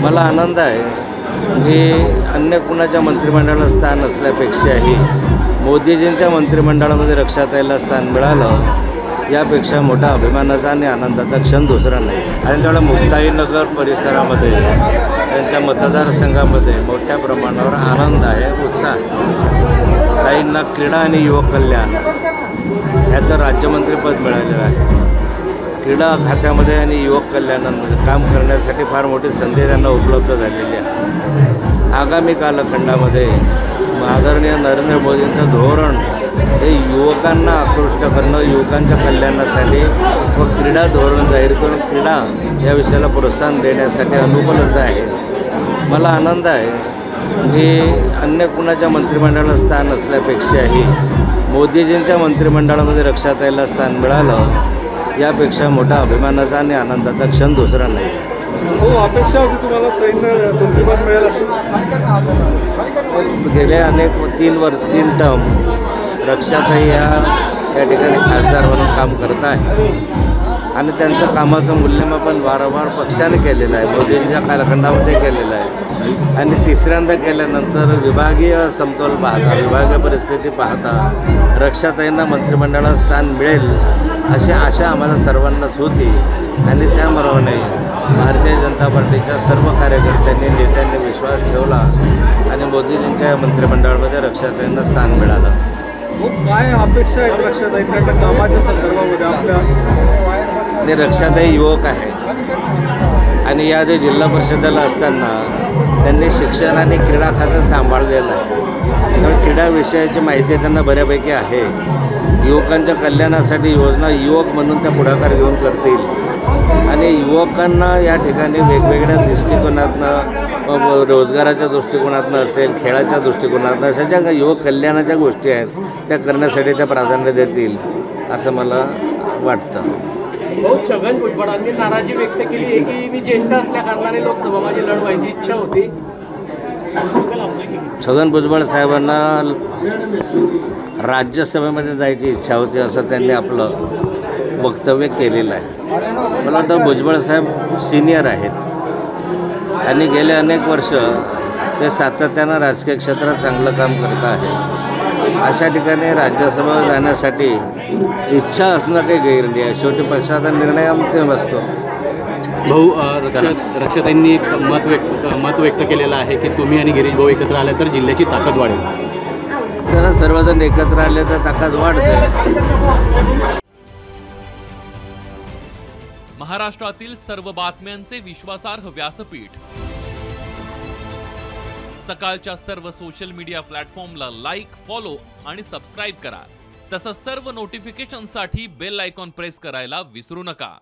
मला आनंद आहे की अन्य कुणाच्या मंत्रिमंडळात स्थान असल्यापेक्षाही मोदीजींच्या मंत्रिमंडळामध्ये रक्षाताईला स्थान मिळालं, यापेक्षा मोठा अभिमानाचा आणि आनंदाचा क्षण दुसरा नाही. आणि त्यामुळे मुक्ताईनगर परिसरामध्ये त्यांच्या मतदारसंघामध्ये मोठ्या प्रमाणावर आनंद आहे, उत्साह आहे. ताईंना क्रीडा आणि युवक कल्याण ह्याचं राज्यमंत्रीपद मिळालेलं आहे. क्रीडा खात्यामध्ये आणि युवक कल्याणामध्ये काम करण्यासाठी फार मोठी संधी त्यांना उपलब्ध झालेली आहे. आगामी कालखंडामध्ये आदरणीय नरेंद्र मोदींचं धोरण हे युवकांना आकृष्ट करणं, युवकांच्या कल्याणासाठी व क्रीडा धोरण जाहीर करून क्रीडा या विषयाला प्रोत्साहन देण्यासाठी अनुकूल असं आहे. मला आनंद आहे की अन्य कुणाच्या मंत्रिमंडळात स्थान असल्यापेक्षाही मोदीजींच्या मंत्रिमंडळामध्ये रक्षाताईला स्थान मिळालं, यापेक्षा मोठा अभिमानाचा आणि आनंदाचा क्षण दुसरा नाही. हो, अपेक्षा होती तुम्हाला ताईंना मंत्रिपद मिळेल अशी? गेले अनेक 3 टर्म रक्षाताई या ठिकाणी खासदार म्हणून काम करत आहे आणि त्यांचं कामाचं मूल्यमापन वारंवार पक्षाने केलेलं आहे, मोदींच्या कालखंडामध्ये केलेलं आहे. आणि तिसऱ्यांदा केल्यानंतर विभागीय समतोल पाहता, विभागीय परिस्थिती पाहता रक्षाताईंना मंत्रिमंडळात स्थान मिळेल अशी आशा आम्हाला सर्वांनाच होती. आणि त्याप्रमाणे भारतीय जनता पार्टीच्या सर्व कार्यकर्त्यांनी, नेत्यांनी विश्वास ठेवला आणि मोदीजींच्या मंत्रिमंडळामध्ये रक्षाताईंना स्थान मिळालं. हो, काय अपेक्षा आहेत रक्षाताईंकडनं कामाच्या संदर्भामध्ये आपल्या? आणि रक्षाताई युवक आहे आणि याआधी जिल्हा परिषदेला असताना त्यांनी शिक्षण आणि क्रीडा खातं सांभाळलेलं आहे. त्यामुळे क्रीडा विषयाची माहिती त्यांना बऱ्यापैकी आहे. युवकांच्या कल्याणासाठी योजना युवक म्हणून त्या पुढाकार घेऊन करतील आणि युवकांना या ठिकाणी वेगवेगळ्या दृष्टिकोनातनं, रोजगाराच्या दृष्टिकोनातनं असेल, खेळाच्या दृष्टिकोनातनं अशा ज्या युवक कल्याणाच्या गोष्टी आहेत त्या करण्यासाठी त्या प्राधान्य देतील असं मला वाटतं. बहुत छगन भुजबळांनी नाराजी व्यक्त केली आहे की मी ज्येष्ठ असल्याकारणाने लोकसभा माझी लढवायची इच्छा होती. छगन भुजबळ साहेबांना राज्यसभेमध्ये जायची इच्छा होती असं त्यांनी आपलं वक्तव्य केलेलं आहे. मला वाटतं भुजबळ साहेब सिनियर आहेत आणि गेले अनेक वर्ष ते सातत्यानं राजकीय क्षेत्रात चांगलं काम करत आहे. अशा ठिकाणी राज्यसभा जाण्यासाठी इच्छा असणं काही गैर नाही आहे. शेवटी पक्षाचा निर्णय अंतिम असतो. भाऊ, रक्षाताईंनी मत व्यक्त केलेलं आहे की तुम्ही आणि गिरीश भाऊ एकत्र आले तर जिल्ह्याची ताकद वाढेल. जरा सर्वजण एकत्र आले तर ताकद वाढते. महाराष्ट्रातील सर्व बातम्यांचे विश्वासार्ह व्यासपीठ, सकाळच्या सर्व सोशल मीडिया प्लॅटफॉर्मला लाईक, फॉलो आणि सबस्क्राईब करा. तसंच सर्व नोटिफिकेशनसाठी बेल आयकॉन प्रेस करायला विसरू नका.